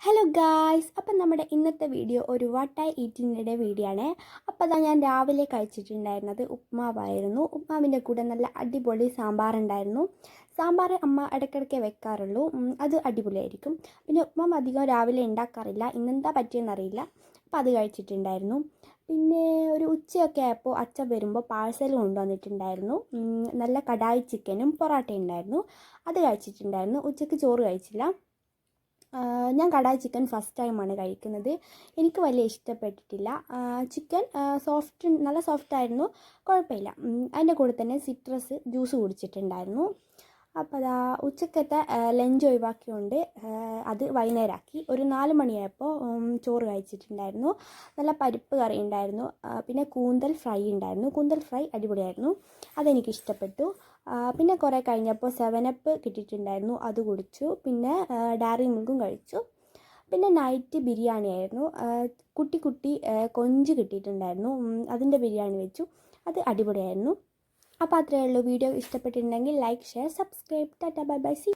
Hello guys, അപ്പം നമ്മുടെ ഇന്നത്തെ വീഡിയോ ഒരു വാട്ട് ഐ ഈറ്റിങ്ങിൻ്റെ വീഡിയോ ആണ്. അപ്പോൾ അതാ ഞാൻ രാവിലെ കഴിച്ചിട്ടുണ്ടായിരുന്നത് ഉപ്മാവായിരുന്നു. ഉപ്മാവിൻ്റെ കൂടെ നല്ല അടിപൊളി സാമ്പാറുണ്ടായിരുന്നു. സാമ്പാർ അമ്മ ഇടയ്ക്കിടയ്ക്ക് വെക്കാറുള്ളൂ, അത് അടിപൊളിയായിരിക്കും. പിന്നെ ഉപ്മാവ് അധികം രാവിലെ ഉണ്ടാക്കാറില്ല, ഇന്നെന്താ പറ്റിയെന്നറിയില്ല. അപ്പോൾ അത് കഴിച്ചിട്ടുണ്ടായിരുന്നു. പിന്നെ ഒരു ഉച്ചയൊക്കെ ആയപ്പോൾ അച്ഛൻ വരുമ്പോൾ പാഴ്സൽ കൊണ്ടുവന്നിട്ടുണ്ടായിരുന്നു. നല്ല കടായി ചിക്കനും പൊറോട്ടയും ഉണ്ടായിരുന്നു, അത് കഴിച്ചിട്ടുണ്ടായിരുന്നു. ഉച്ചയ്ക്ക് ചോറ് കഴിച്ചില്ല. ഞാൻ കടായി ചിക്കൻ ഫസ്റ്റ് ടൈമാണ് കഴിക്കുന്നത്. എനിക്ക് വലിയ ഇഷ്ടപ്പെട്ടിട്ടില്ല. ചിക്കൻ നല്ല സോഫ്റ്റായിരുന്നു, കുഴപ്പമില്ല. അതിൻ്റെ കൂടെ തന്നെ സിട്രസ് ജ്യൂസ് കുടിച്ചിട്ടുണ്ടായിരുന്നു. അപ്പോൾ അതാ ഉച്ചക്കത്തെ ലഞ്ച് ഒഴിവാക്കിക്കൊണ്ട് അത് വൈകുന്നേരമാക്കി. ഒരു 4 മണിയായപ്പോൾ ചോറ് കഴിച്ചിട്ടുണ്ടായിരുന്നു. നല്ല പരിപ്പ് കറി ഉണ്ടായിരുന്നു, പിന്നെ കൂന്തൽ ഫ്രൈ ഉണ്ടായിരുന്നു. കൂന്തൽ ഫ്രൈ അടിപൊളിയായിരുന്നു, അതെനിക്കിഷ്ടപ്പെട്ടു. പിന്നെ കുറേ കഴിഞ്ഞപ്പോൾ 7up കിട്ടിയിട്ടുണ്ടായിരുന്നു, അത് കുടിച്ചു. പിന്നെ ഡയറി മിൽക്കും കഴിച്ചു. പിന്നെ നൈറ്റ് ബിരിയാണി ആയിരുന്നു. കുട്ടി കൊഞ്ച് കിട്ടിയിട്ടുണ്ടായിരുന്നു, അതിൻ്റെ ബിരിയാണി വെച്ചു, അത് അടിപൊളിയായിരുന്നു. അപ്പോൾ അത്രയേ ഉള്ളൂ. വീഡിയോ ഇഷ്ടപ്പെട്ടിട്ടുണ്ടെങ്കിൽ like, share, subscribe. Tata, bye bye, C.